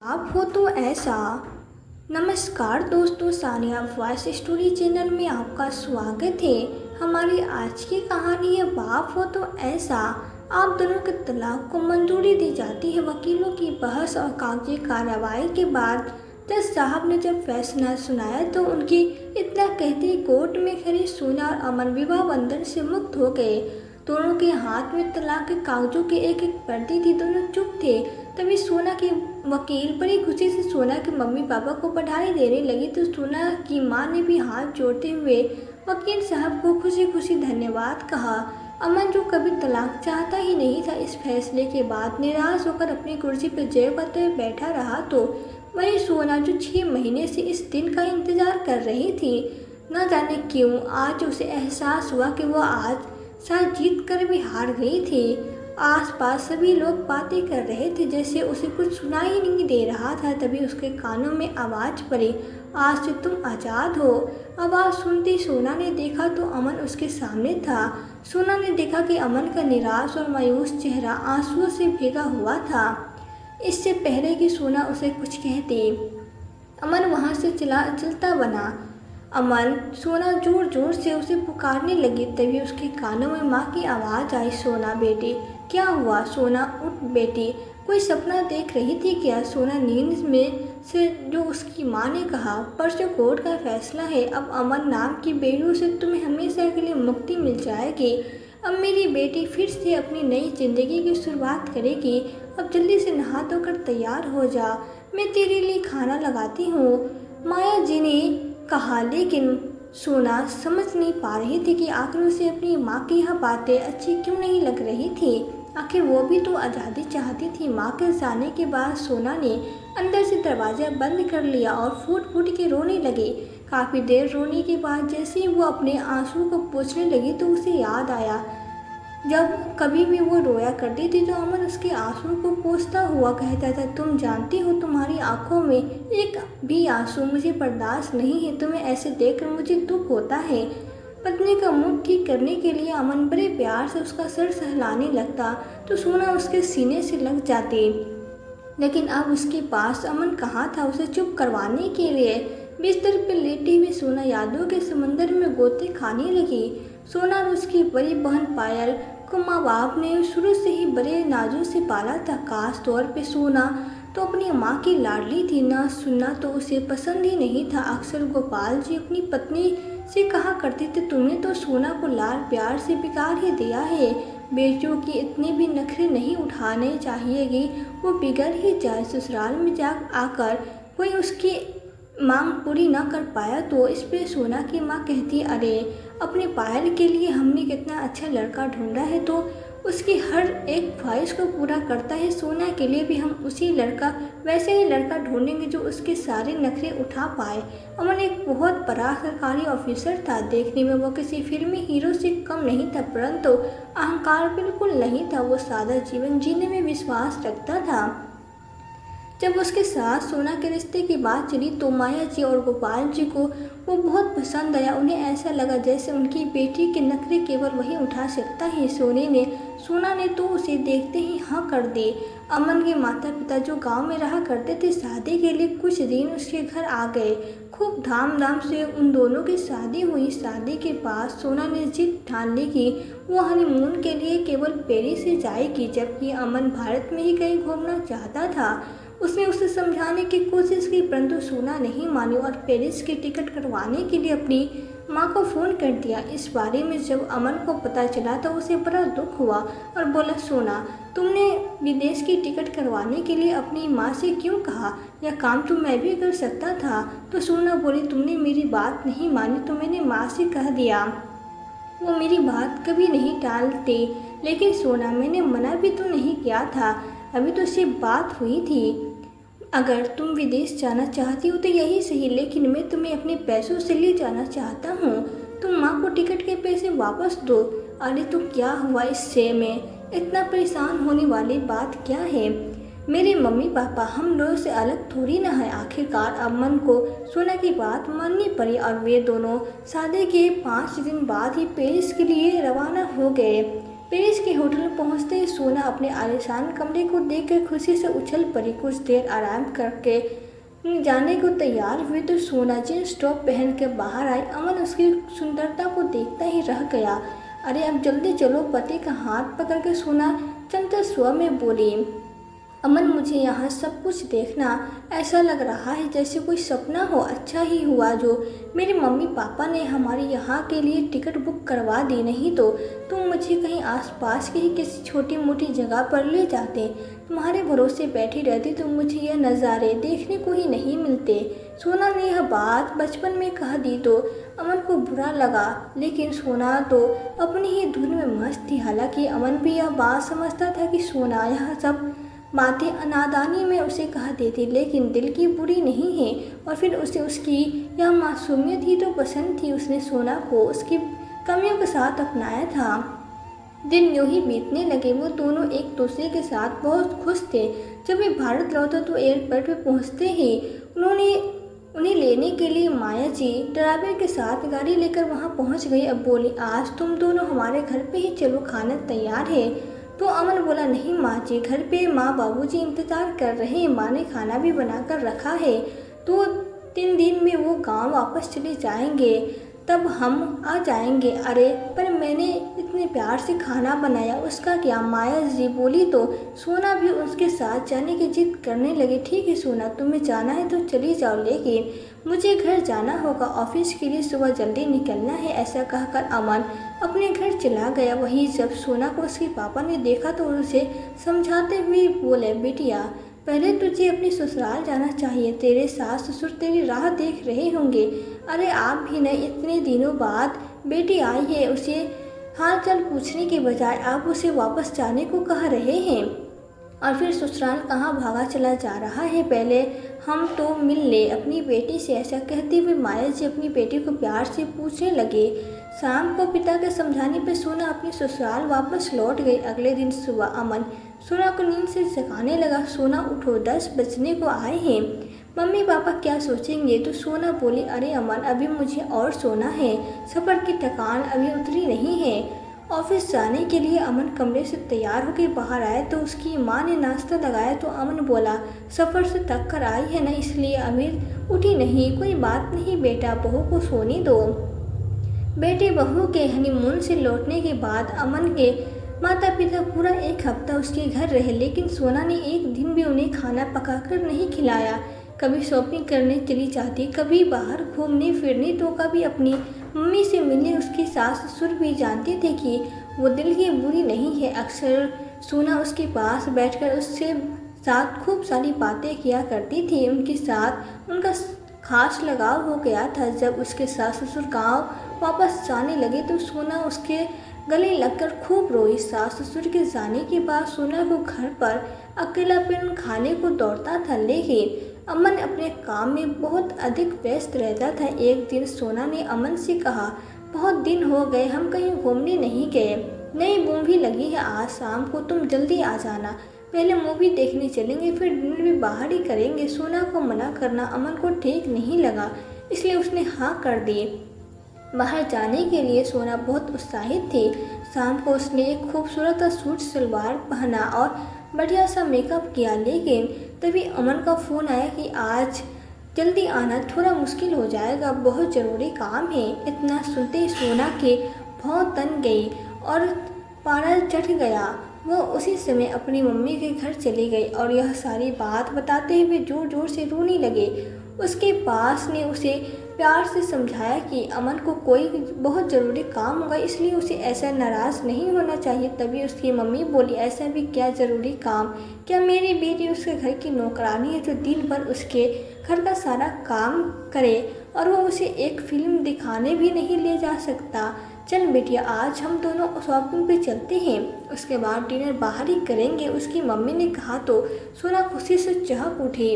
आप हो तो ऐसा। नमस्कार दोस्तों, सानिया वॉइस स्टोरी चैनल में आपका स्वागत है। हमारी आज की कहानी है बाप हो तो ऐसा। आप दोनों के तलाक को मंजूरी दी जाती है। वकीलों की बहस और कागजी कार्रवाई के बाद जज साहब ने जब फैसला सुनाया तो उनकी इतना कहते ही कोर्ट में खड़ी सोना और अमन विवाह बंधन से मुक्त हो गए। दोनों के हाथ में तलाक के कागजों की एक एक प्रति थी। दोनों चुप थे। तभी सोना की वकील बड़ी खुशी से सोना के मम्मी पापा को बधाई देने लगी तो सोना की माँ ने भी हाथ जोड़ते हुए वकील साहब को खुशी खुशी धन्यवाद कहा। अमन, जो कभी तलाक चाहता ही नहीं था, इस फैसले के बाद निराश होकर अपनी कुर्सी पर जय करते हुए बैठा रहा। तो वही सोना, जो 6 महीने से इस दिन का इंतजार कर रही थी, न जाने क्यों आज उसे एहसास हुआ कि वो आज शायद जीत कर भी हार गई थी। आसपास सभी लोग बातें कर रहे थे, जैसे उसे कुछ सुनाई नहीं दे रहा था। तभी उसके कानों में आवाज़ पड़ी, आज से तुम आज़ाद हो। आवाज़ सुनती सोना ने देखा तो अमन उसके सामने था। सोना ने देखा कि अमन का निराश और मायूस चेहरा आंसुओं से भीगा हुआ था। इससे पहले कि सोना उसे कुछ कहती, अमन वहाँ से चलता बना। अमन, सोना जोर जोर से उसे पुकारने लगी। तभी उसके कानों में माँ की आवाज़ आई, सोना बेटी। क्या हुआ? सोना, उठ बेटी। कोई सपना देख रही थी क्या? सोना नींद में से जो उसकी माँ ने कहा, परसों कोर्ट का फैसला है। अब अमन नाम की बेड़ियों से तुम्हें हमेशा के लिए मुक्ति मिल जाएगी। अब मेरी बेटी फिर से अपनी नई जिंदगी की शुरुआत करेगी। अब जल्दी से नहा धोकर तैयार हो जा, मैं तेरे लिए खाना लगाती हूँ, माया जी ने कहा। लेकिन सोना समझ नहीं पा रही थी कि आखिर उसे अपनी माँ की यह बातें अच्छी क्यों नहीं लग रही थी। आखिर वो भी तो आज़ादी चाहती थी। माँ के जाने के बाद सोना ने अंदर से दरवाज़ा बंद कर लिया और फूट फूट के रोने लगी। काफ़ी देर रोने के बाद जैसे ही वो अपने आंसू को पोंछने लगी तो उसे याद आया, जब कभी भी वो रोया करती थी तो अमन उसके आंसू को पोंछता हुआ कहता था, तुम जानती हो तुम्हारी आंखों में एक भी आंसू मुझे बर्दाश्त नहीं है। तुम्हें ऐसे देखकर मुझे दुख होता है। पत्नी का मूड ठीक करने के लिए अमन बड़े प्यार से उसका सर सहलाने लगता तो सोना उसके सीने से लग जाती। लेकिन अब उसके पास अमन कहाँ था उसे चुप करवाने के लिए। बिस्तर पर लेटी हुई सोना यादों के समंदर में गोते खाने लगी। सोना और उसकी बड़ी बहन पायल को माँ बाप ने शुरू से ही बड़े नाजों से पाला था। खास तौर पे सोना तो अपनी माँ की लाडली थी। ना सुनना तो उसे पसंद ही नहीं था। अक्सर गोपाल जी अपनी पत्नी से कहा करते थे, तुमने तो सोना को लाड प्यार से बिगाड़ ही दिया है। बेटियों की इतने भी नखरे नहीं उठाने चाहिए कि वो बिगड़ ही जाए। ससुराल में जा आकर कोई उसकी मांग पूरी ना कर पाया तो इस पे सोना की माँ कहती, अरे अपनी पायल के लिए हमने कितना अच्छा लड़का ढूंढा है तो उसकी हर एक ख्वाहिश को पूरा करता है। सोना के लिए भी हम वैसे ही लड़का ढूंढेंगे जो उसके सारे नखरे उठा पाए। अमन एक बहुत बड़ा सरकारी ऑफिसर था। देखने में वो किसी फिल्मी हीरो से कम नहीं था, परंतु अहंकार बिल्कुल नहीं था। वो सादा जीवन जीने में विश्वास रखता था। जब उसके साथ सोना के रिश्ते की बात चली तो माया जी और गोपाल जी को वो बहुत पसंद आया। उन्हें ऐसा लगा जैसे उनकी बेटी के नखरे केवल वही उठा सकता है। सोना ने तो उसे देखते ही हाँ कर दी। अमन के माता पिता जो गांव में रहा करते थे, शादी के लिए कुछ दिन उसके घर आ गए। खूब धाम से उन दोनों की शादी हुई। शादी के बाद सोना ने जिद ठान ली कि वो हनीमून के लिए केवल पेरिस से जाएगी, जबकि अमन भारत में ही कहीं घूमना चाहता था। उसने उसे समझाने की कोशिश की, परंतु सोना नहीं मानी और पेरिस की टिकट करवाने के लिए अपनी माँ को फ़ोन कर दिया। इस बारे में जब अमन को पता चला तो उसे बड़ा दुख हुआ और बोला, सोना, तुमने विदेश की टिकट करवाने के लिए अपनी माँ से क्यों कहा? यह काम तो मैं भी कर सकता था। तो सोना बोली, तुमने मेरी बात नहीं मानी तो मैंने माँ से कह दिया। वो मेरी बात कभी नहीं टालते। लेकिन सोना, मैंने मना भी तो नहीं किया था, अभी तो सिर्फ बात हुई थी। अगर तुम विदेश जाना चाहती हो तो यही सही, लेकिन मैं तुम्हें अपने पैसों से ले जाना चाहता हूँ। तुम माँ को टिकट के पैसे वापस दो। अरे तो क्या हुआ इससे में इतना परेशान होने वाली बात क्या है? मेरे मम्मी पापा हम लोगों से अलग थोड़ी ना है। आखिरकार अमन को सोना की बात माननी पड़ी और वे दोनों शादी के 5 दिन बाद ही पेरिस के लिए रवाना हो गए। पेरिस के होटल में पहुंचते ही सोना अपने आलीशान कमरे को देखकर खुशी से उछल पड़ी। कुछ देर आराम करके जाने को तैयार हुई तो सोना जींस टॉप पहन के बाहर आई। अमन उसकी सुंदरता को देखता ही रह गया। अरे अब जल्दी चलो, पति का हाथ पकड़ के सोना चंचल स्वर में बोली। अमन, मुझे यहाँ सब कुछ देखना ऐसा लग रहा है जैसे कोई सपना हो। अच्छा ही हुआ जो मेरे मम्मी पापा ने हमारे यहाँ के लिए टिकट बुक करवा दी, नहीं तो तुम मुझे कहीं आसपास की ही किसी छोटी मोटी जगह पर ले जाते। तुम्हारे भरोसे बैठी रहती तो मुझे यह नज़ारे देखने को ही नहीं मिलते। सोना ने यह बात बचपन में कह दी तो अमन को बुरा लगा, लेकिन सोना तो अपनी ही धुन में मस्त थी। हालांकि अमन भी यह बात समझता था कि सोना यह सब बातें अनादानी में उसे कह देती, लेकिन दिल की बुरी नहीं है। और फिर उसे उसकी यह मासूमियत ही तो पसंद थी। उसने सोना को उसकी कमियों के साथ अपनाया था। दिन यूं ही बीतने लगे। वो दोनों एक दूसरे के साथ बहुत खुश थे। जब वे भारत लौटे तो एयरपोर्ट पर पहुंचते ही उन्हें लेने के लिए माया जी ड्राइवर के साथ गाड़ी लेकर वहां पहुंच गई। अब बोली, आज तुम दोनों हमारे घर पे ही चलो, खाना तैयार है। तो अमन बोला, नहीं माँ जी, घर पे माँ बाबूजी इंतज़ार कर रहे हैं। माँ ने खाना भी बना कर रखा है। तो 3 दिन में वो गांव वापस चले जाएंगे, तब हम आ जाएंगे। अरे पर मैंने इतने प्यार से खाना बनाया, उसका क्या? माया जी बोली तो सोना भी उसके साथ जाने की जिद करने लगी। ठीक है सोना, तुम्हें जाना है तो चली जाओ, लेकिन मुझे घर जाना होगा, ऑफिस के लिए सुबह जल्दी निकलना है। ऐसा कहकर अमन अपने घर चला गया। वहीं जब सोना को उसके पापा ने देखा तो उसे समझाते हुए बोले, बिटिया पहले तुझे अपनी ससुराल जाना चाहिए। तेरे सास ससुर तेरी राह देख रहे होंगे। अरे आप भी नहीं, इतने दिनों बाद बेटी आई है, उसे हाल चाल पूछने के बजाय आप उसे वापस जाने को कह रहे हैं। और फिर ससुराल कहाँ भागा चला जा रहा है, पहले हम तो मिल ले अपनी बेटी से। ऐसा कहते हुए माया जी अपनी बेटी को प्यार से पूछने लगे। शाम को पिता के समझाने पर सोना अपनी ससुराल वापस लौट गई। अगले दिन सुबह अमन सोना को नींद से जगाने लगा। सोना उठो, 10 बजने को आए हैं, मम्मी पापा क्या सोचेंगे? तो सोना बोली, अरे अमन, अभी मुझे और सोना है, सफ़र की थकान अभी उतरी नहीं है। ऑफिस जाने के लिए अमन कमरे से तैयार होकर बाहर आए तो उसकी माँ ने नाश्ता लगाया। तो अमन बोला, सफ़र से थक कर आई है ना, इसलिए अभी उठी नहीं। कोई बात नहीं बेटा, बहू को सोने दो। बेटे बहू के हनीमून से लौटने के बाद अमन के माता पिता पूरा 1 हफ्ता उसके घर रहे, लेकिन सोना ने एक दिन भी उन्हें खाना पकाकर नहीं खिलाया। कभी शॉपिंग करने चली जाती, कभी बाहर घूमने फिरने, तो कभी अपनी मम्मी से मिलने। उसके सास ससुर भी जानते थे कि वो दिल की बुरी नहीं है। अक्सर सोना उसके पास बैठकर उससे साथ खूब सारी बातें किया करती थी। उनके साथ उनका खास लगाव हो गया था। जब उसके सास ससुर गाँव वापस जाने लगे तो सोना उसके गले लगकर खूब रोई। सास ससुर के जाने के बाद सोना को घर पर अकेलापन खाने को दौड़ता था, लेकिन अमन अपने काम में बहुत अधिक व्यस्त रहता था। एक दिन सोना ने अमन से कहा, बहुत दिन हो गए हम कहीं घूमने नहीं गए, नई मूवी लगी है आज शाम को, तुम जल्दी आ जाना। पहले मूवी देखने चलेंगे, फिर डिनर भी बाहर ही करेंगे। सोना को मना करना अमन को ठीक नहीं लगा, इसलिए उसने हाँ कर दी। बाहर जाने के लिए सोना बहुत उत्साहित थी। शाम को उसने एक खूबसूरत सूट सलवार पहना और बढ़िया सा मेकअप किया, लेकिन तभी अमन का फ़ोन आया कि आज जल्दी आना, थोड़ा मुश्किल हो जाएगा, बहुत ज़रूरी काम है। इतना सुनते ही सोना के भौं तन गई और पारा चढ़ गया। वो उसी समय अपनी मम्मी के घर चली गई और यह सारी बात बताते हुए ज़ोर ज़ोर से रोने लगे। उसके पास ने उसे प्यार से समझाया कि अमन को कोई बहुत ज़रूरी काम होगा, इसलिए उसे ऐसा नाराज़ नहीं होना चाहिए। तभी उसकी मम्मी बोली, ऐसा भी क्या ज़रूरी काम? क्या मेरी बेटी उसके घर की नौकरानी है जो दिन भर उसके घर का सारा काम करे और वो उसे एक फ़िल्म दिखाने भी नहीं ले जा सकता? चल बेटिया, आज हम दोनों शॉपिंग पे चलते हैं, उसके बाद डिनर बाहर ही करेंगे। उसकी मम्मी ने कहा तो सोना खुशी से चहक उठी।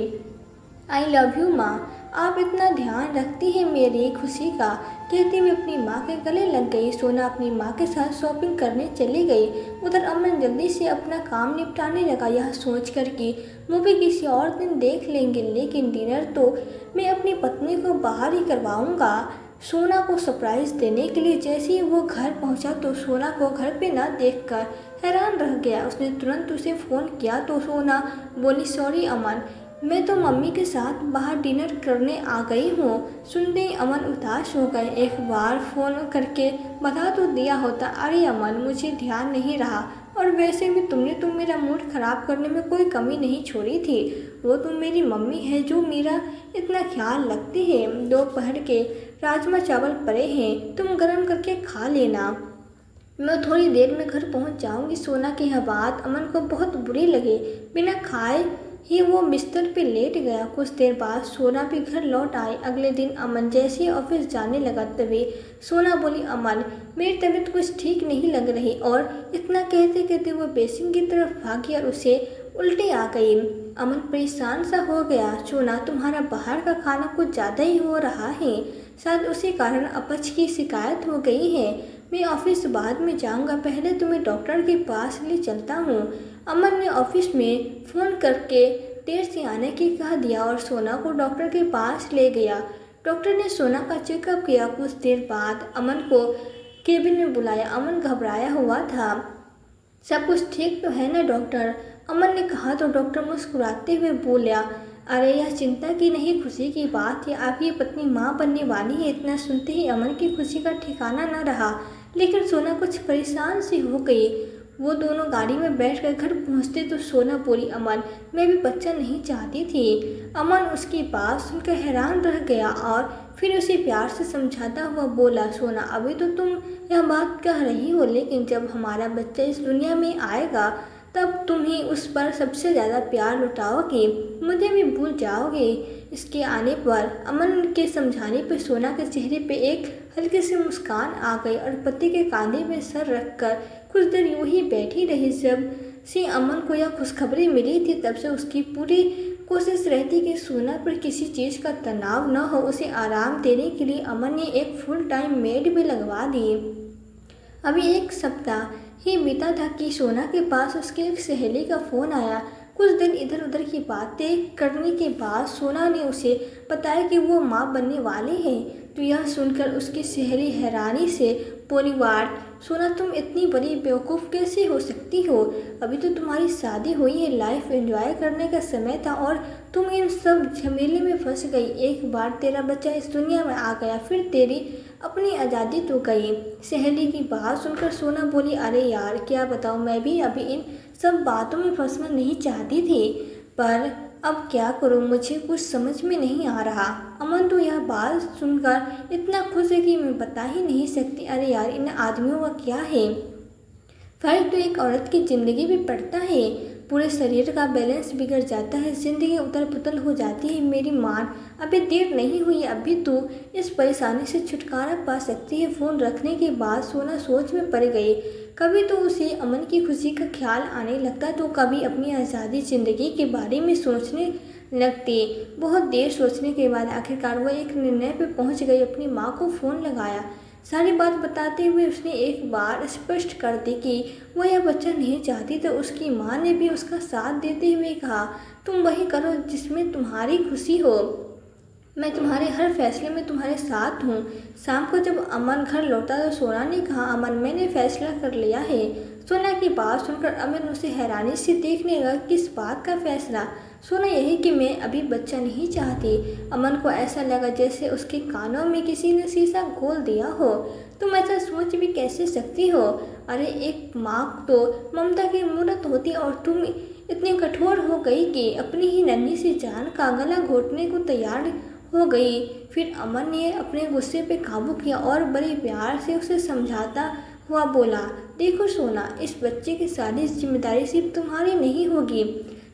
आई लव यू माँ, आप इतना ध्यान रखती हैं मेरी खुशी का, कहती हुए अपनी माँ के गले लग गई। सोना अपनी माँ के साथ शॉपिंग करने चली गई। उधर अमन जल्दी से अपना काम निपटाने लगा, यह सोचकर कि मूवी किसी और दिन देख लेंगे, लेकिन डिनर तो मैं अपनी पत्नी को बाहर ही करवाऊंगा। सोना को सरप्राइज देने के लिए। जैसे ही वो घर पहुंचा तो सोना को घर पे ना देखकर हैरान रह गया। उसने तुरंत उसे फ़ोन किया तो सोना बोली, सॉरी अमन, मैं तो मम्मी के साथ बाहर डिनर करने आ गई हूँ। सुनते ही अमन उदास हो गए। एक बार फ़ोन करके बता तो दिया होता। अरे अमन, मुझे ध्यान नहीं रहा, और वैसे भी तुमने तो मेरा मूड ख़राब करने में कोई कमी नहीं छोड़ी थी। वो तुम मेरी मम्मी है जो मेरा इतना ख्याल रखती है। दोपहर के राजमा चावल पड़े हैं, तुम गर्म करके खा लेना। मैं थोड़ी देर में घर पहुंच जाऊंगी। सोना की यह बात अमन को बहुत बुरी लगी। बिना खाए ही वो बिस्तर पे लेट गया। कुछ देर बाद सोना भी घर लौट आई। अगले दिन अमन जैसे ही ऑफिस जाने लगा तभी सोना बोली, अमन, मेरी तबीयत कुछ ठीक नहीं लग रही। और इतना कहते कहते वो बेसिन की तरफ भागी और उसे उल्टी आ गई। अमन परेशान सा हो गया। सोना, तुम्हारा बाहर का खाना कुछ ज़्यादा ही हो रहा है, शायद उसी कारण अपच की शिकायत हो गई है। मैं ऑफिस बाद में जाऊंगा, पहले तुम्हें डॉक्टर के पास ले चलता हूँ। अमन ने ऑफिस में फ़ोन करके देर से आने की कह दिया और सोना को डॉक्टर के पास ले गया। डॉक्टर ने सोना का चेकअप किया। कुछ देर बाद अमन को केबिन में बुलाया। अमन घबराया हुआ था। सब कुछ ठीक तो है ना डॉक्टर? अमन ने कहा तो डॉक्टर मुस्कुराते हुए बोला, अरे यह चिंता की नहीं, खुशी की बात है, आपकी पत्नी माँ बनने वाली है। इतना सुनते ही अमन की खुशी का ठिकाना न रहा, लेकिन सोना कुछ परेशान सी हो गई। वो दोनों गाड़ी में बैठकर घर पहुंचते तो सोना बोली, अमन, मैं भी बच्चा नहीं चाहती थी। अमन उसकी बात सुनकर हैरान रह गया और फिर उसे प्यार से समझाता हुआ बोला, सोना, अभी तो तुम यह बात कह रही हो, लेकिन जब हमारा बच्चा इस दुनिया में आएगा तब तुम ही उस पर सबसे ज़्यादा प्यार लुटाओगे, मुझे भी भूल जाओगे। इसके आने पर अमन के समझाने पर सोना के चेहरे पे एक हल्की सी मुस्कान आ गई और पति के कंधे में सर रखकर कुछ देर यूं ही बैठी रही। जब से अमन को यह खुशखबरी मिली थी तब से उसकी पूरी कोशिश रहती कि सोना पर किसी चीज़ का तनाव न हो। उसे आराम देने के लिए अमन ने एक फुल टाइम मेड भी लगवा दी। अभी एक सप्ताह ही बीता था कि सोना के पास उसकी एक सहेली का फ़ोन आया। कुछ दिन इधर उधर की बातें करने के बाद सोना ने उसे बताया कि वो माँ बनने वाली है। तो यह सुनकर उसकी सहेली हैरानी से बोली, वाट सोना, तुम इतनी बड़ी बेवकूफ़ कैसे हो सकती हो? अभी तो तुम्हारी शादी हुई है, लाइफ एंजॉय करने का समय था और तुम इन सब झमेले में फंस गई। एक बार तेरा बच्चा इस दुनिया में आ गया, फिर तेरी अपनी आज़ादी तो गई। सहेली की बात सुनकर सोना बोली, अरे यार, क्या बताऊँ, मैं भी अभी इन सब बातों में फंसना नहीं चाहती थी, पर अब क्या करूँ, मुझे कुछ समझ में नहीं आ रहा। अमन तो यह बात सुनकर इतना खुश है कि मैं बता ही नहीं सकती। अरे यार, इन आदमियों का क्या है, फर्क तो एक औरत की ज़िंदगी भी पड़ता है, पूरे शरीर का बैलेंस बिगड़ जाता है, ज़िंदगी उथल पुथल हो जाती है। मेरी मान, अभी देर नहीं हुई, अभी तो इस परेशानी से छुटकारा पा सकती है। फ़ोन रखने के बाद सोना सोच में पड़ गई। कभी तो उसे अमन की खुशी का ख्याल आने लगता तो कभी अपनी आज़ादी ज़िंदगी के बारे में सोचने लगती। बहुत देर सोचने के बाद आखिरकार वह एक निर्णय पर पहुंच गई। अपनी माँ को फ़ोन लगाया। सारी बात बताते हुए उसने एक बार स्पष्ट कर दी कि वह यह बच्चा नहीं चाहती। तो उसकी माँ ने भी उसका साथ देते हुए कहा, तुम वही करो जिसमें तुम्हारी खुशी हो, मैं तुम्हारे हर फैसले में तुम्हारे साथ हूँ। शाम को जब अमन घर लौटा तो सोना ने कहा, अमन, मैंने फैसला कर लिया है। सोना की बात सुनकर अमन उसे हैरानी से देखने लगा। किस बात का फैसला? सोना, यही कि मैं अभी बच्चा नहीं चाहती। अमन को ऐसा लगा जैसे उसके कानों में किसी ने शीशा घोल दिया हो। तुम ऐसा सोच भी कैसे सकती हो? अरे एक माँ तो ममता की मूरत होती और तुम इतनी कठोर हो गई कि अपनी ही नन्ही सी जान का गला घोटने को तैयार हो गई। फिर अमन ने अपने गुस्से पे काबू किया और बड़े प्यार से उसे समझाता हुआ बोला, देखो सोना, इस बच्चे की सारी जिम्मेदारी सिर्फ तुम्हारी नहीं होगी।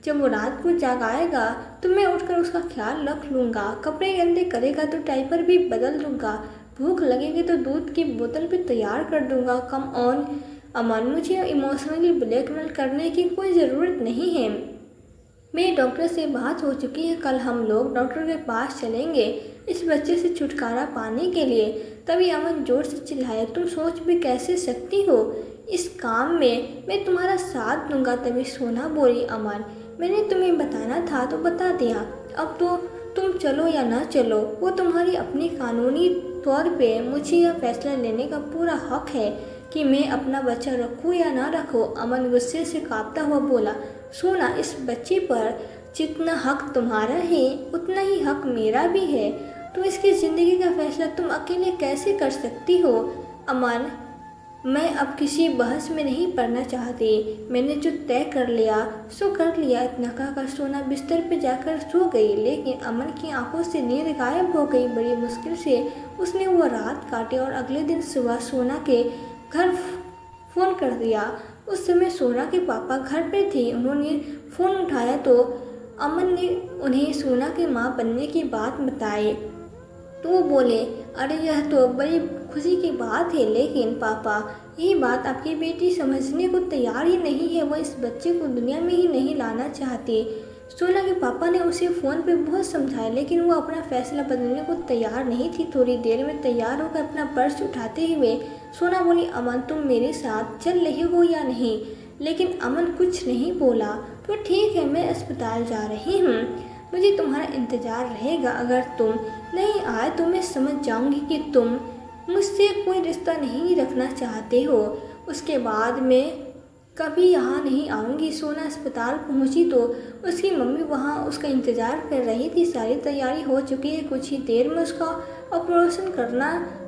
जब वो रात को जागाएगा तो मैं उठकर उसका ख्याल रख लूँगा, कपड़े गंदे करेगा तो डायपर भी बदल दूँगा, भूख लगेगी तो दूध की बोतल भी तैयार कर दूँगा। कम ऑन अमन, मुझे इमोशनली ब्लैकमेल करने की कोई ज़रूरत नहीं है। मेरे डॉक्टर से बात हो चुकी है, कल हम लोग डॉक्टर के पास चलेंगे इस बच्चे से छुटकारा पाने के लिए। तभी अमन जोर से चिल्लाया, तुम सोच भी कैसे सकती हो, इस काम में मैं तुम्हारा साथ दूंगा। तभी सोना बोली, अमन, मैंने तुम्हें बताना था तो बता दिया, अब तो तुम चलो या ना चलो, वो तुम्हारी अपनी कानूनी तौर पे मुझे यह फैसला लेने का पूरा हक है कि मैं अपना बच्चा रखूं या ना रखूं। अमन गुस्से से कांपता हुआ बोला, सोना, इस बच्चे पर जितना हक तुम्हारा है उतना ही हक मेरा भी है। तो इसकी ज़िंदगी का फैसला तुम अकेले कैसे कर सकती हो? अमन, मैं अब किसी बहस में नहीं पड़ना चाहती। मैंने जो तय कर लिया सो कर लिया। इतना कहकर सोना बिस्तर पर जाकर सो गई, लेकिन अमन की आंखों से नींद गायब हो गई। बड़ी मुश्किल से उसने वो रात काटी और अगले दिन सुबह सोना के घर फ़ोन कर दिया। उस समय सोना के पापा घर पे थे। उन्होंने फ़ोन उठाया तो अमन ने उन्हें सोना की माँ बनने की बात बताई। तो वो बोले, अरे यह तो बड़ी खुशी की बात है, लेकिन पापा, यही बात आपकी बेटी समझने को तैयार ही नहीं है। वह इस बच्चे को दुनिया में ही नहीं लाना चाहती। सोना के पापा ने उसे फ़ोन पे बहुत समझाया, लेकिन वो अपना फैसला बदलने को तैयार नहीं थी। थोड़ी देर में तैयार होकर अपना पर्स उठाते हुए सोना बोली, अमन, तुम मेरे साथ चल रही हो या नहीं? लेकिन अमन कुछ नहीं बोला। तो ठीक है, मैं अस्पताल जा रही हूँ, मुझे तुम्हारा इंतज़ार रहेगा। अगर तुम नहीं आए तो मैं समझ जाऊंगी कि तुम मुझसे कोई रिश्ता नहीं रखना चाहते हो। उसके बाद मैं कभी यहाँ नहीं आऊँगी। सोना अस्पताल पहुँची तो उसकी मम्मी वहाँ उसका इंतज़ार कर रही थी। सारी तैयारी हो चुकी है, कुछ ही देर में उसका ऑपरेशन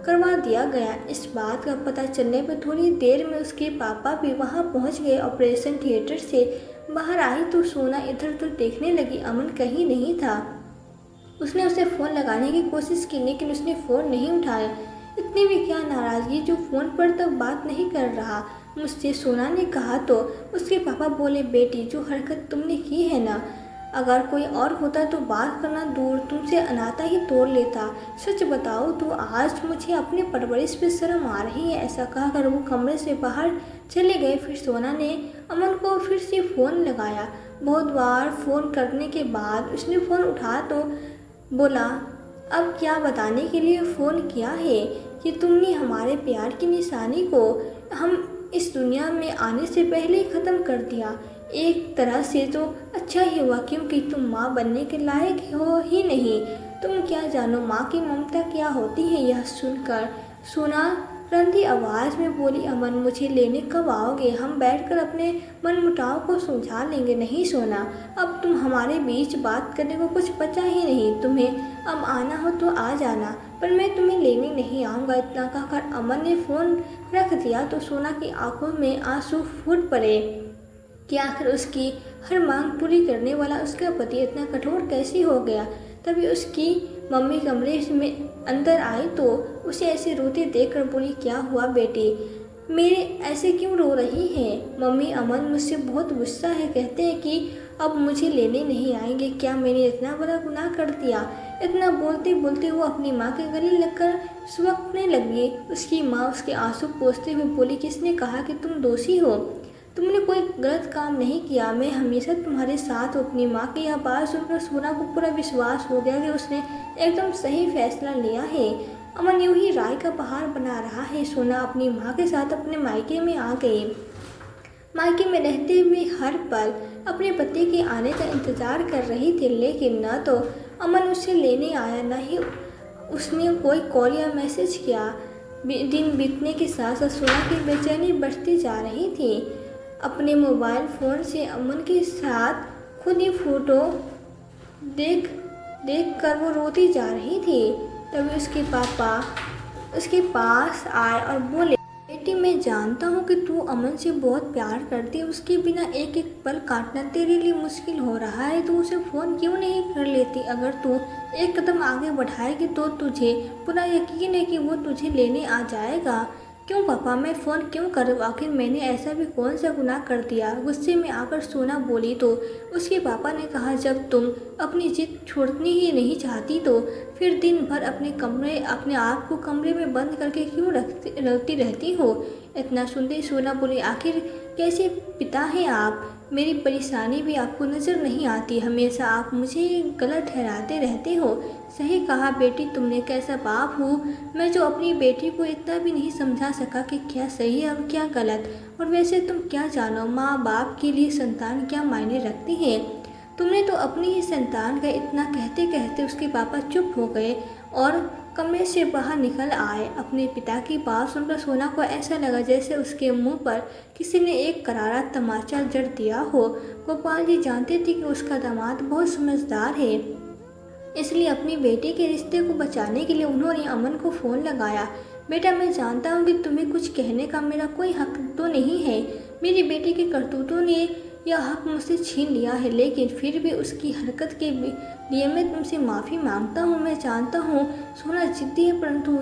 करवा दिया गया। इस बात का पता चलने पर थोड़ी देर में उसके पापा भी वहाँ पहुँच गए। ऑपरेशन थिएटर से बाहर आई तो सोना इधर उधर देखने लगी। अमन कहीं नहीं था। उसने उसे फ़ोन लगाने की कोशिश की, लेकिन उसने फ़ोन नहीं उठाया। इतनी भी क्या नाराज़गी जो फ़ोन पर तक बात नहीं कर रहा मुझसे, सोना ने कहा। तो उसके पापा बोले, बेटी, जो हरकत तुमने की है ना, अगर कोई और होता तो बात करना दूर तुमसे नाता ही तोड़ लेता। सच बताओ तो आज मुझे अपनी परवरिश पे शर्म आ रही है। ऐसा कहकर वो कमरे से बाहर चले गए। फिर सोना ने अमन को फिर से फ़ोन लगाया। बहुत बार फ़ोन करने के बाद उसने फ़ोन उठाया तो बोला, अब क्या बताने के लिए फ़ोन किया है कि तुमने हमारे प्यार की निशानी को हम इस दुनिया में आने से पहले ही ख़त्म कर दिया। एक तरह से तो अच्छा ही हुआ, क्योंकि तुम माँ बनने के लायक हो ही नहीं। तुम क्या जानो माँ की ममता क्या होती है। यह सुनकर सोना रंधी आवाज़ में बोली, अमन, मुझे लेने कब आओगे? हम बैठकर अपने मनमुटाव को सुलझा लेंगे। नहीं सोना, अब तुम हमारे बीच बात करने को कुछ बचा ही नहीं। तुम्हें अब आना हो तो आ जाना, पर मैं तुम्हें लेने नहीं आऊँगा। इतना कहकर अमन ने फ़ोन रख दिया तो सोना की आंखों में आंसू फूट पड़े कि आखिर उसकी हर मांग पूरी करने वाला उसका पति इतना कठोर कैसे हो गया। तभी उसकी मम्मी कमरे में अंदर आई तो उसे ऐसे रोते देखकर बोली, क्या हुआ बेटी, मेरे ऐसे क्यों रो रही है? मम्मी, अमन मुझसे बहुत गुस्सा है, कहते हैं कि अब मुझे लेने नहीं आएंगे। क्या मैंने इतना बड़ा गुनाह कर दिया? इतना बोलते बोलते वो अपनी माँ के गले लगकर सुबकने लगी। उसकी माँ उसके आंसू पोंछते हुए बोली, किसने कहा कि तुम दोषी हो? तुमने कोई गलत काम नहीं किया। मैं हमेशा तुम्हारे साथ हूँ। अपनी माँ की यह बात सुनकर सोना को पूरा विश्वास हो गया कि उसने एकदम सही फैसला लिया है। अमन यूं ही राय का पहाड़ बना रहा है। सोना अपनी माँ के साथ अपने मायके में आ गई। मायके में रहते हुए हर पल अपने पति के आने का इंतजार कर रही थी, लेकिन न तो अमन उसे लेने आया, न ही उसने कोई कॉल या मैसेज किया। दिन बीतने के साथ साथ सोना की बेचैनी बढ़ती जा रही थी। अपने मोबाइल फ़ोन से अमन के साथ खुद ही फ़ोटो देख कर वो रोती जा रही थी। तभी उसके पापा उसके पास आए और बोले, बेटी, मैं जानता हूँ कि तू अमन से बहुत प्यार करती है। उसके बिना एक एक पल काटना तेरे लिए मुश्किल हो रहा है। तू उसे फ़ोन क्यों नहीं कर लेती? अगर तू एक कदम आगे बढ़ाएगी तो तुझे पूरा यकीन है कि वो तुझे लेने आ जाएगा। क्यों पापा, मैं फ़ोन क्यों करूँ? आखिर मैंने ऐसा भी कौन सा गुनाह कर दिया? गुस्से में आकर सोना बोली तो उसके पापा ने कहा, जब तुम अपनी जिद छोड़नी ही नहीं चाहती तो फिर दिन भर अपने आप को कमरे में बंद करके क्यों रखती रहती हो? इतना सुनते सोना बोली, आखिर कैसे पिता हैं आप? मेरी परेशानी भी आपको नज़र नहीं आती। हमेशा आप मुझे गलत ठहराते रहते हो। सही कहा बेटी, तुमने, कैसा बाप हूँ मैं जो अपनी बेटी को इतना भी नहीं समझा सका कि क्या सही है और क्या गलत। और वैसे तुम क्या जानो माँ बाप के लिए संतान क्या मायने रखती है। तुमने तो अपनी ही संतान का इतना कहते कहते उसके पापा चुप हो गए और कमरे से बाहर निकल आए। अपने पिता की बात सुनकर सोना को ऐसा लगा जैसे उसके मुंह पर किसी ने एक करारा तमाचा जड़ दिया हो। गोपाल जी जानते थे कि उसका दामाद बहुत समझदार है, इसलिए अपनी बेटी के रिश्ते को बचाने के लिए उन्होंने अमन को फ़ोन लगाया। बेटा, मैं जानता हूँ कि तुम्हें कुछ कहने का मेरा कोई हक तो नहीं है। मेरी बेटी के करतूतों ने यह हक मुझसे छीन लिया है, लेकिन फिर भी उसकी हरकत के लिए मैं तुमसे माफ़ी मांगता हूँ। मैं जानता हूँ सोना जिद्दी है, परंतु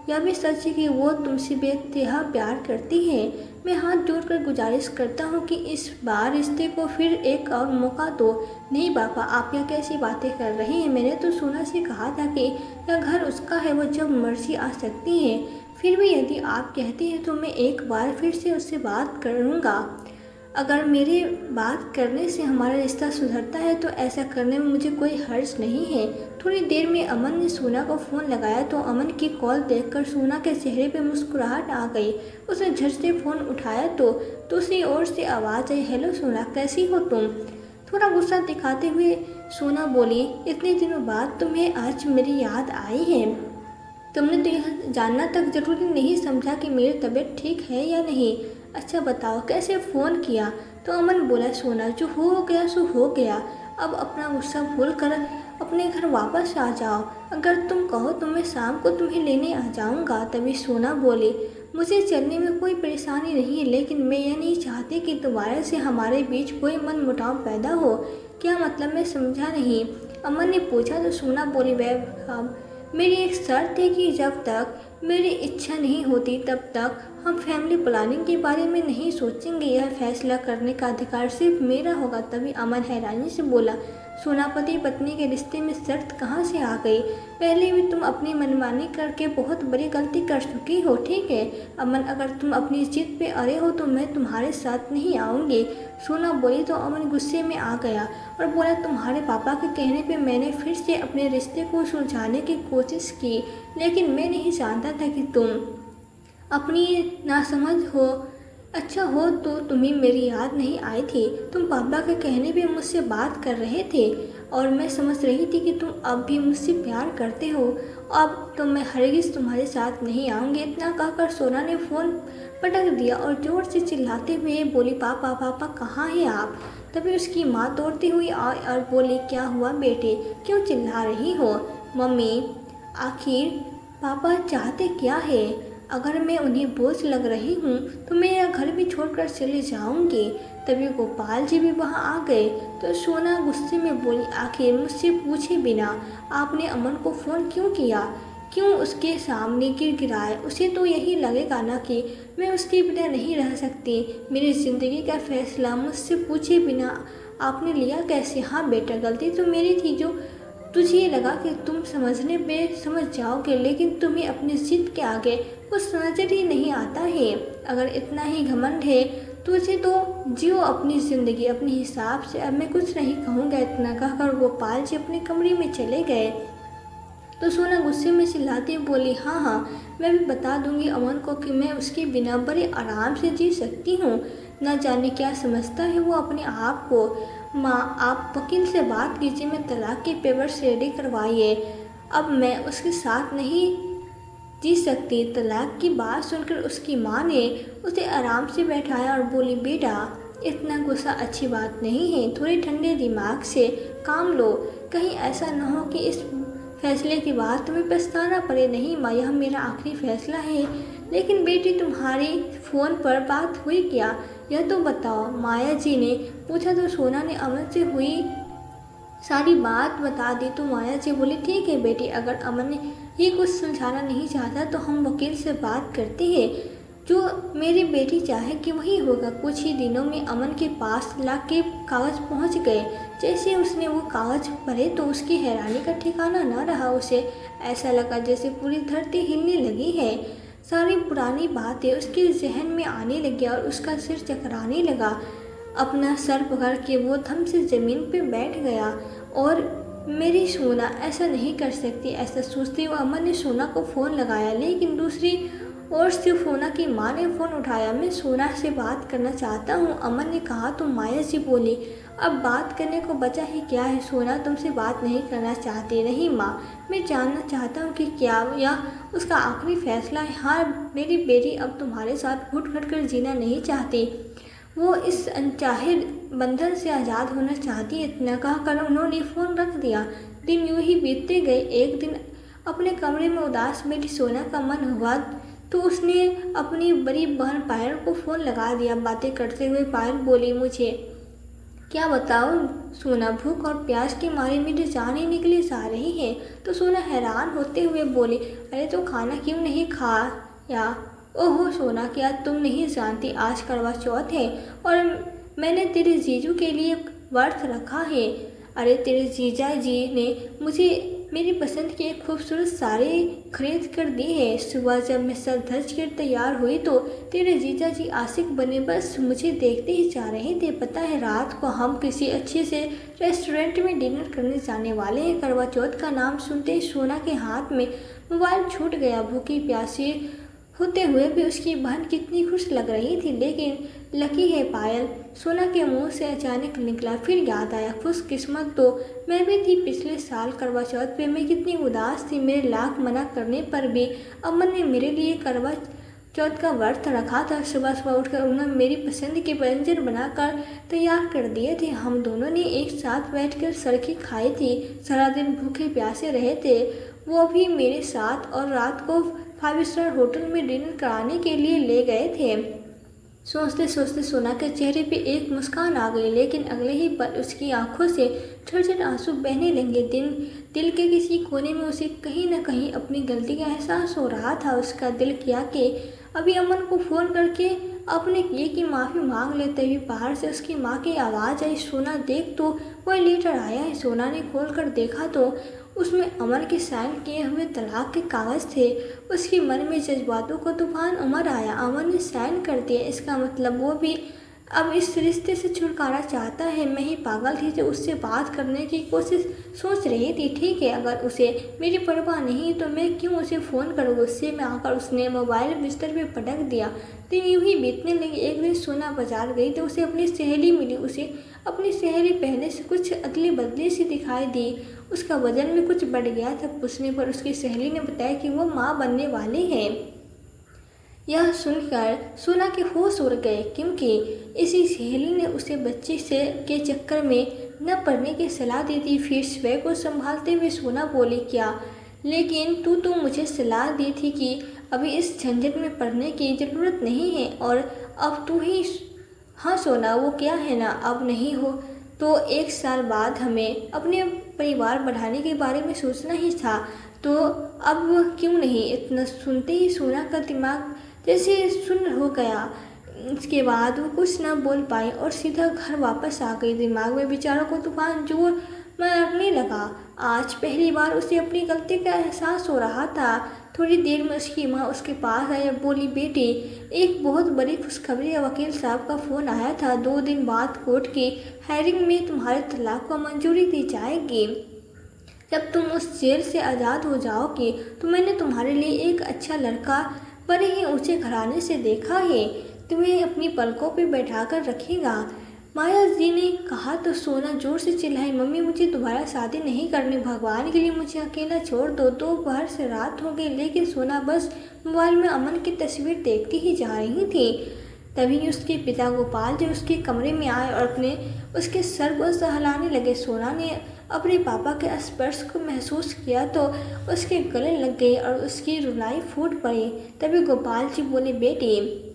यह भी सच है कि वो तुमसे बेइंतहा प्यार करती है। मैं हाथ जोड़कर गुजारिश करता हूँ कि इस बार रिश्ते को फिर एक और मौका दो। नहीं पापा, आप यह कैसी बातें कर रही हैं? मैंने तो सोना से कहा था कि यह घर उसका है, वो जब मर्जी आ सकती है। फिर भी यदि आप कहते हैं तो मैं एक बार फिर से उससे बात करूँगा। अगर मेरे बात करने से हमारा रिश्ता सुधरता है तो ऐसा करने में मुझे कोई हर्ज नहीं है। थोड़ी देर में अमन ने सोना को फ़ोन लगाया तो अमन की कॉल देखकर सोना के चेहरे पे मुस्कुराहट आ गई। उसने झट से फ़ोन उठाया तो दूसरी ओर से आवाज़ आई, हेलो सोना, कैसी हो तुम? थोड़ा गुस्सा दिखाते हुए सोना बोली, इतने दिनों बाद तुम्हें आज मेरी याद आई है। तुमने तो यह जानना तक जरूरी नहीं समझा कि मेरी तबीयत ठीक है या नहीं। अच्छा बताओ, कैसे फ़ोन किया? तो अमन बोला, सोना, जो हो गया सो हो गया। अब अपना गुस्सा भूल कर अपने घर वापस आ जाओ। अगर तुम कहो तो मैं शाम को तुम्हें लेने आ जाऊंगा। तभी सोना बोली, मुझे चलने में कोई परेशानी नहीं है, लेकिन मैं यह नहीं चाहती कि दोबारा से हमारे बीच कोई मनमुटाव पैदा हो। क्या मतलब? मैं समझा नहीं। अमन ने पूछा तो सोना बोली, वह मेरी एक शर्त है कि जब तक मेरी इच्छा नहीं होती तब तक हम फैमिली प्लानिंग के बारे में नहीं सोचेंगे। यह फैसला करने का अधिकार सिर्फ मेरा होगा। तभी अमन हैरानी से बोला, सोना, पति पत्नी के रिश्ते में शर्त कहाँ से आ गई? पहले भी तुम अपनी मनमानी करके बहुत बड़ी गलती कर चुकी हो। ठीक है अमन, अगर तुम अपनी जिद पे अड़े हो तो मैं तुम्हारे साथ नहीं आऊँगी। सोना बोली तो अमन गुस्से में आ गया और बोला, तुम्हारे पापा के कहने पे मैंने फिर से अपने रिश्ते को सुलझाने की कोशिश की, लेकिन मैं नहीं जानता था कि तुम अपनी नासमझ हो। अच्छा हो तो तुम्हें मेरी याद नहीं आई थी। तुम पापा के कहने पे मुझसे बात कर रहे थे और मैं समझ रही थी कि तुम अब भी मुझसे प्यार करते हो। अब तो मैं हरगिज़ तुम्हारे साथ नहीं आऊँगी। इतना कहकर सोना ने फ़ोन पटक दिया और ज़ोर से चिल्लाते हुए बोली, पापा पापा कहाँ हैं आप? तभी उसकी माँ दौड़ती हुई आई और बोली, क्या हुआ बेटे, क्यों चिल्ला रही हो? मम्मी, आखिर पापा चाहते क्या है? अगर मैं उन्हें बोझ लग रही हूँ तो मैं यह घर भी छोड़कर चले जाऊँगी। तभी गोपाल जी भी वहाँ आ गए तो सोना गुस्से में बोली, आखिर मुझसे पूछे बिना आपने अमन को फ़ोन क्यों किया? क्यों उसके सामने गिड़गिड़ाए? उसे तो यही लगेगा ना कि मैं उसके बिना नहीं रह सकती। मेरी ज़िंदगी का फैसला मुझसे पूछे बिना आपने लिया कैसे? हाँ बेटा, गलती तो मेरी थी। जो तुझे लगा कि तुम समझने पे समझ जाओगे, लेकिन तुम्हें अपनी जिद के आगे कुछ नजर ही नहीं आता है। अगर इतना ही घमंड है तुझे तो जियो अपनी ज़िंदगी अपने हिसाब से। अब मैं कुछ नहीं कहूँगा। इतना कहकर गोपाल जी अपने कमरे में चले गए तो सोना गुस्से में चिल्लाती बोली, हाँ हाँ, मैं भी बता दूंगी अमन को कि मैं उसके बिना बड़े आराम से जी सकती हूँ। न जाने क्या समझता है वो अपने आप को। माँ, आप वकील से बात कीजिए, मैं तलाक के पेपर्स रेडी करवाइए। अब मैं उसके साथ नहीं जी सकती। तलाक की बात सुनकर उसकी माँ ने उसे आराम से बैठाया और बोली, बेटा इतना गुस्सा अच्छी बात नहीं है, थोड़े ठंडे दिमाग से काम लो। कहीं ऐसा न हो कि इस फैसले के बाद तुम्हें पछताना पड़े। नहीं माँ, यह मेरा आखिरी फैसला है। लेकिन बेटी, तुम्हारी फ़ोन पर बात हुई क्या, यह तो बताओ, माया जी ने पूछा तो सोना ने अमन से हुई सारी बात बता दी। तो माया जी बोली, ठीक है बेटी, अगर अमन ही कुछ सुलझाना नहीं चाहता तो हम वकील से बात करते हैं। जो मेरी बेटी चाहे कि वही होगा। कुछ ही दिनों में अमन के पास तलाक के कागज़ पहुंच गए। जैसे उसने वो कागज़ पढ़े तो उसकी हैरानी का ठिकाना न रहा। उसे ऐसा लगा जैसे पूरी धरती हिलने लगी है। सारी पुरानी बातें उसके जहन में आने लगी और उसका सिर चकराने लगा। अपना सर पकड़ के वो थम से ज़मीन पे बैठ गया और मेरी सोना ऐसा नहीं कर सकती। ऐसा सोचते हुए अमन ने सोना को फ़ोन लगाया, लेकिन दूसरी और सिर्फ सोना की माँ ने फ़ोन उठाया। मैं सोना से बात करना चाहता हूँ, अमन ने कहा तो माया जी बोली, अब बात करने को बचा ही क्या है। सोना तुमसे बात नहीं करना चाहती। नहीं माँ, मैं जानना चाहता हूँ कि क्या यह उसका आखिरी फैसला है। हाँ मेरी बेटी अब तुम्हारे साथ घुट घुट कर जीना नहीं चाहती, वो इस अनचाहे बंधन से आज़ाद होना चाहती है। इतना कहकर उन्होंने फ़ोन रख दिया। दिन यूं ही बीतते गए। एक दिन अपने कमरे में उदास बैठी सोना का मन हुआ तो उसने अपनी बड़ी बहन पायल को फ़ोन लगा दिया। बातें करते हुए पायल बोली, मुझे क्या बताऊँ सोना, भूख और प्यास के मारे मेरी जान ही निकली जा रही है। तो सोना हैरान होते हुए बोली, अरे तो खाना क्यों नहीं खाया। ओहो सोना, क्या तुम नहीं जानती आज करवा चौथ है और मैंने तेरे जीजू के लिए व्रत रखा है। अरे तेरे जीजा जी ने मुझे मेरी पसंद की एक खूबसूरत साड़ी खरीद कर दी है। सुबह जब मैं सज धज कर तैयार हुई तो तेरे जीजा जी आशिक बने बस मुझे देखते ही जा रहे थे। पता है रात को हम किसी अच्छे से रेस्टोरेंट में डिनर करने जाने वाले हैं। करवा चौथ का नाम सुनते ही सोना के हाथ में मोबाइल छूट गया। भूखी प्यासी होते हुए भी उसकी बहन कितनी खुश लग रही थी। लेकिन लकी है पायल, सोना के मुंह से अचानक निकला। फिर याद आया, खुशकिस्मत तो मैं भी थी। पिछले साल करवा चौथ पे मैं कितनी उदास थी। मेरे लाख मना करने पर भी अमन ने मेरे लिए करवा चौथ का व्रत रखा था। सुबह सुबह उठकर उन्होंने मेरी पसंद के व्यंजन बनाकर तैयार कर दिए थे। हम दोनों ने एक साथ बैठकर सड़की खाई थी। सारा दिन भूखे प्यासे रहे थे, वो भी मेरे साथ, और रात को 5 स्टार होटल में डिनर कराने के लिए ले गए थे। सोचते सोचते सोना के चेहरे पे एक मुस्कान आ गई, लेकिन अगले ही पल उसकी आंखों से झरझर आंसू बहने लगे। दिल के किसी कोने में उसे कहीं न कहीं अपनी गलती का एहसास हो रहा था। उसका दिल किया कि अभी अमन को फ़ोन करके अपने किए की माफ़ी मांग ले। तभी बाहर से उसकी माँ की आवाज़ आई, सोना देख तो कोई लेटर आया है। सोना ने खोल कर देखा तो उसमें अमर के साइन किए हुए तलाक के कागज़ थे। उसके मन में जज्बातों का तूफान उमड़ आया। अमर ने साइन कर दिया, इसका मतलब वो भी अब इस रिश्ते से छुटकारा चाहता है। मैं ही पागल थी जो उससे बात करने की कोशिश सोच रही थी। ठीक है, अगर उसे मेरी परवाह नहीं तो मैं क्यों उसे फ़ोन करूँ। गुस्से में आकर उसने मोबाइल बिस्तर पे पटक दिया। दिन यूं ही बीतने लगी। एक दिन सोना बाजार गई तो उसे अपनी सहेली मिली। उसे अपनी सहेली पहले से कुछ अदली बदली सी दिखाई दी। उसका वजन भी कुछ बढ़ गया था। पूछने पर उसकी सहेली ने बताया कि वो माँ बनने वाली है। यह सुनकर सोना के होश उड़ गए, क्योंकि इसी सहेली ने उसे बच्चे से के चक्कर में न पड़ने की सलाह दी थी। फिर स्वयं को संभालते हुए सोना बोली, क्या लेकिन तू तो मुझे सलाह दी थी कि अभी इस झंझट में पड़ने की ज़रूरत नहीं है, और अब तू ही। हाँ सोना, वो क्या है ना, अब नहीं हो तो 1 साल बाद हमें अपने परिवार बढ़ाने के बारे में सोचना ही था, तो अब क्यों नहीं। इतना सुनते ही सोना का दिमाग जैसे सुन्न हो गया। इसके बाद वो कुछ न बोल पाई और सीधा घर वापस आ गई। दिमाग में विचारों को तूफान जोर मारने लगा। आज पहली बार उसे अपनी गलती का एहसास हो रहा था। थोड़ी देर में उसकी माँ उसके पास आई और बोली, बेटी एक बहुत बड़ी खुशखबरी है। वकील साहब का फ़ोन आया था। 2 दिन बाद कोर्ट की हेयरिंग में तुम्हारे तलाक को मंजूरी दी जाएगी। जब तुम उस जेल से आज़ाद हो जाओगी तो मैंने तुम्हारे लिए एक अच्छा लड़का बड़े ही ऊंचे घराने से देखा है, तुम्हें अपनी पलकों पे बैठा कर रखेगा। माया जी ने कहा तो सोना जोर से चिल्लाई, मम्मी मुझे दोबारा शादी नहीं करनी, भगवान के लिए मुझे अकेला छोड़ दो। दोपहर से रात हो गई, लेकिन सोना बस मोबाइल में अमन की तस्वीर देखती ही जा रही थी। तभी उसके पिता गोपाल जी उसके कमरे में आए और उसके सर को सहलाने लगे। सोना ने अपने पापा के स्पर्श को महसूस किया तो उसके गले लग गई और उसकी रुलाई फूट पड़ी। तभी गोपाल जी बोले, बेटी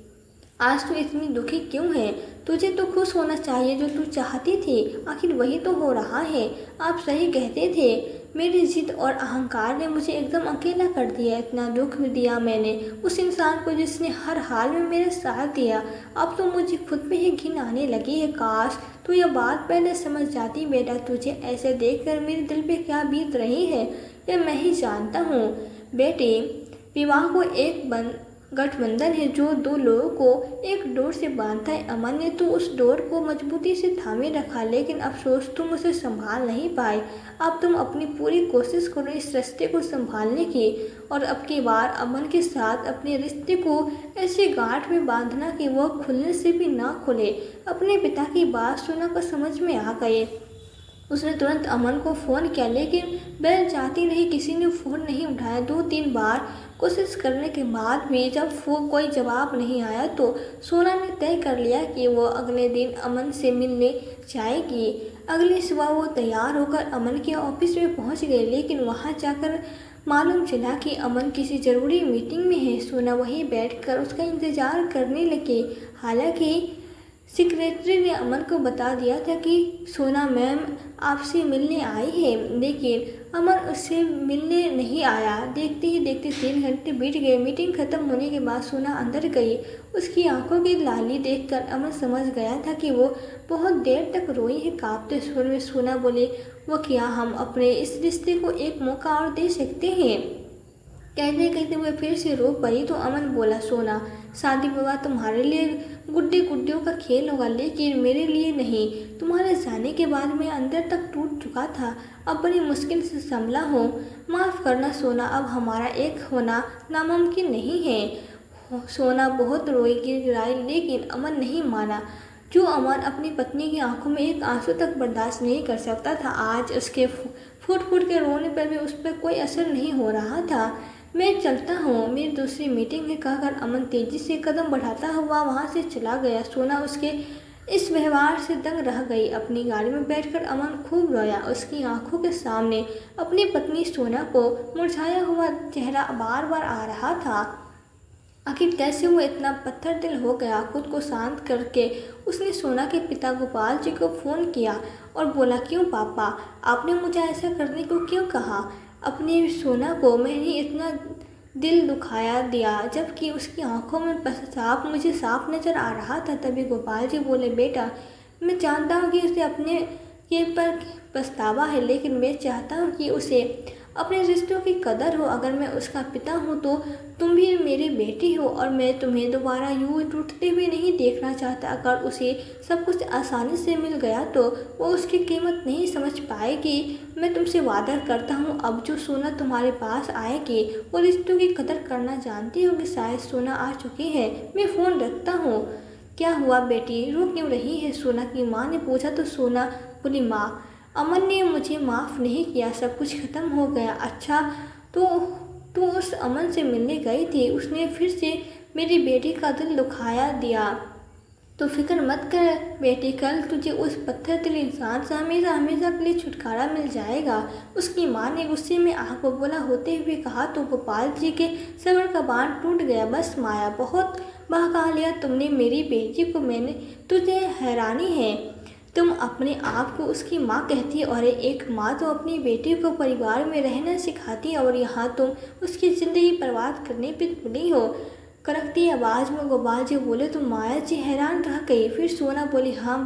आज तू इतनी दुखी क्यों है। तुझे तो खुश होना चाहिए, जो तू चाहती थी आखिर वही तो हो रहा है। आप सही कहते थे, मेरी जिद और अहंकार ने मुझे एकदम अकेला कर दिया। इतना दुख दिया मैंने उस इंसान को जिसने हर हाल में मेरा साथ दिया। अब तो मुझे खुद पे ही घिन आने लगी है। काश तू यह बात पहले समझ जाती बेटा। तुझे ऐसे देखकर मेरे दिल पे क्या बीत रही है यह मैं ही जानता हूँ। बेटी विवाह को एक गठबंधन है जो दो लोगों को एक डोर से बांधता है। अमन ने तो उस डोर को मजबूती से थामे रखा, लेकिन अफसोस तुम उसे संभाल नहीं पाए। अब तुम अपनी पूरी कोशिश करो इस रिश्ते को संभालने की, और अब की बार अमन के साथ अपने रिश्ते को ऐसे गांठ में बांधना कि वह खुलने से भी ना खुले। अपने पिता की बात सुनकर समझ में आ गए। उसने तुरंत अमन को फ़ोन किया, लेकिन बेल जाती रही, किसी ने फ़ोन नहीं उठाया। 2-3 बार कोशिश करने के बाद भी जब कोई जवाब नहीं आया तो सोना ने तय कर लिया कि वो अगले दिन अमन से मिलने जाएगी। अगली सुबह वो तैयार होकर अमन के ऑफिस में पहुंच गई, लेकिन वहां जाकर मालूम चला कि अमन किसी ज़रूरी मीटिंग में है। सोना वहीं बैठकर उसका इंतज़ार करने लगी। हालांकि सेक्रेटरी ने अमन को बता दिया था कि सोना मैम आपसे मिलने आई है, लेकिन अमन उससे मिलने नहीं आया। देखते ही देखते 3 घंटे बीत गए। मीटिंग खत्म होने के बाद सोना अंदर गई। उसकी आंखों की लाली देखकर अमन समझ गया था कि वो बहुत देर तक रोई है। कांपते स्वर में सोना बोली, वो क्या हम अपने इस रिश्ते को एक मौका और दे सकते हैं? कहते कहते हुए फिर से रो पड़ी तो अमन बोला, सोना शादी विवाह तुम्हारे लिए गुड्डे गुड्डियों का खेल होगा, लेकिन मेरे लिए नहीं। तुम्हारे जाने के बाद मैं अंदर तक टूट चुका था, अब बड़ी मुश्किल से संभला हूँ। माफ़ करना सोना, अब हमारा एक होना नामुमकिन नहीं है। सोना बहुत रोई गिड़गिड़ाई, लेकिन अमन नहीं माना। जो अमन अपनी पत्नी की आंखों में एक आंसू तक बर्दाश्त नहीं कर सकता था, आज उसके फूट फूट के रोने पर भी उस पर कोई असर नहीं हो रहा था। मैं चलता हूँ, मेरी दूसरी मीटिंग है, कहकर अमन तेजी से कदम बढ़ाता हुआ वहाँ से चला गया। सोना उसके इस व्यवहार से दंग रह गई। अपनी गाड़ी में बैठकर अमन खूब रोया। उसकी आंखों के सामने अपनी पत्नी सोना को मुरझाया हुआ चेहरा बार बार आ रहा था। आखिर कैसे वो इतना पत्थर दिल हो गया? खुद को शांत करके उसने सोना के पिता गोपाल जी को फ़ोन किया और बोला, क्यों पापा, आपने मुझे ऐसा करने को क्यों कहा? अपनी सोना को मैंने इतना दिल दुखाया दिया, जबकि उसकी आंखों में पेशाब मुझे साफ नज़र आ रहा था। तभी गोपाल जी बोले, बेटा मैं जानता हूँ कि उसे अपने के पर पछतावा है, लेकिन मैं चाहता हूँ कि उसे अपने रिश्तों की कदर हो। अगर मैं उसका पिता हूँ तो तुम भी मेरी बेटी हो, और मैं तुम्हें दोबारा यूँ टूटते हुए नहीं देखना चाहता। अगर उसे सब कुछ आसानी से मिल गया तो वो उसकी कीमत नहीं समझ पाएगी। मैं तुमसे वादा करता हूँ, अब जो सोना तुम्हारे पास आएगी वो रिश्तों की कदर करना जानती होगी। शायद सोना आ चुकी है, मैं फ़ोन रखता हूँ। क्या हुआ बेटी, रो क्यों रही है? सोना की माँ ने पूछा तो सोना बोली, माँ अमन ने मुझे माफ़ नहीं किया, सब कुछ ख़त्म हो गया। अच्छा तो उस अमन से मिलने गई थी, उसने फिर से मेरी बेटी का दिल दुखाया दिया। तो फिक्र मत कर बेटी, कल तुझे उस पत्थर दिल इंसान से हमेशा हमेशा के लिए छुटकारा मिल जाएगा। उसकी माँ ने गुस्से में आँख बबूला होते हुए कहा। तो गोपाल जी के सब्र का बांध टूट गया। बस माया, बहुत बहका लिया तुमने मेरी बेटी को। मैंने तुझे हैरानी है, तुम अपने आप को उसकी माँ कहती है, और एक माँ तो अपनी बेटी को परिवार में रहना सिखाती है, और यहाँ तुम उसकी ज़िंदगी बर्बाद करने पर तुली हो। करकती आवाज़ में गोपाल जी बोले। तो माया जी हैरान रह गई। फिर सोना बोली, हाँ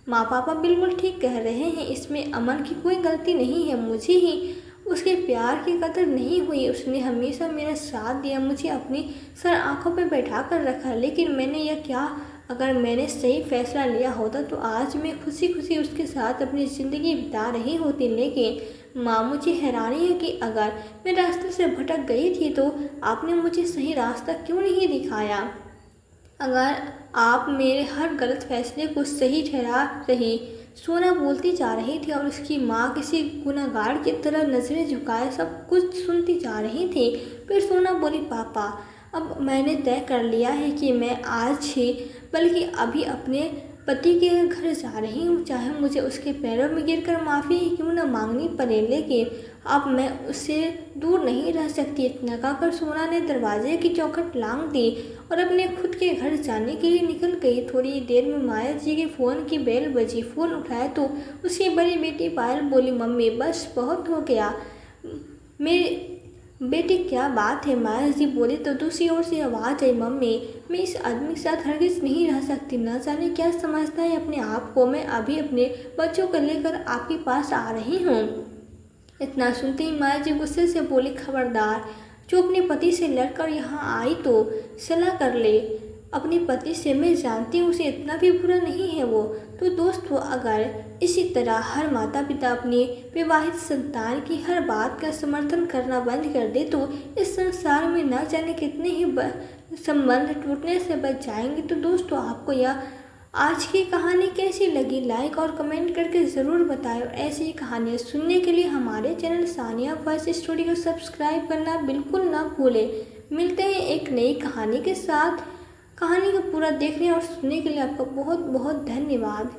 माँ पापा बिल्कुल ठीक कह रहे हैं, इसमें अमन की कोई गलती नहीं है। मुझे ही उसके प्यार की कदर नहीं हुई। उसने हमेशा मेरा साथ दिया, मुझे अपनी सर आंखों पर बैठा कर रखा, लेकिन मैंने यह क्या, अगर मैंने सही फैसला लिया होता तो आज मैं खुशी खुशी उसके साथ अपनी ज़िंदगी बिता रही होती। लेकिन माँ, मुझे हैरानी है कि अगर मैं रास्ते से भटक गई थी तो आपने मुझे सही रास्ता क्यों नहीं दिखाया? अगर आप मेरे हर गलत फैसले को सही ठहरा रही। सोना बोलती जा रही थी और उसकी माँ किसी गुनहगार की तरह नज़रें झुकाए सब कुछ सुनती जा रही थी। फिर सोना बोली, पापा अब मैंने तय कर लिया है कि मैं आज ही बल्कि अभी अपने पति के घर जा रही हूँ, चाहे मुझे उसके पैरों में गिरकर माफ़ी क्यों न मांगनी पड़े, लेकिन अब मैं उससे दूर नहीं रह सकती। इतना कहकर सोना ने दरवाजे की चौखट लांघ दी और अपने खुद के घर जाने के लिए निकल गई। थोड़ी देर में माया जी के फ़ोन की बेल बजी। फ़ोन उठाया तो उसकी बड़ी बेटी पायल बोली, मम्मी बस बहुत हो गया। मेरे बेटी क्या बात है? माया जी बोली तो दूसरी ओर से आवाज़ आई, मम्मी मैं इस आदमी के साथ हरगिज़ नहीं रह सकती, न जाने क्या समझता है अपने आप को। मैं अभी अपने बच्चों को लेकर आपके पास आ रही हूँ। इतना सुनते ही माया जी गुस्से से बोली, खबरदार जो अपने पति से लड़कर यहाँ आई तो सलाह कर ले। अपने पति से मैं जानती हूँ उसे इतना भी बुरा नहीं है वो। तो दोस्तों, अगर इसी तरह हर माता पिता अपनी विवाहित संतान की हर बात का समर्थन करना बंद कर दे तो इस संसार में न जाने कितने ही संबंध टूटने से बच जाएंगे। तो दोस्तों, आपको यह आज की कहानी कैसी लगी, लाइक और कमेंट करके ज़रूर बताएं। और ऐसी ही कहानियाँ सुनने के लिए हमारे चैनल सानिया वॉइस स्टोरी को सब्सक्राइब करना बिल्कुल ना भूलें। मिलते हैं एक नई कहानी के साथ। कहानी को पूरा देखने और सुनने के लिए आपका बहुत बहुत धन्यवाद।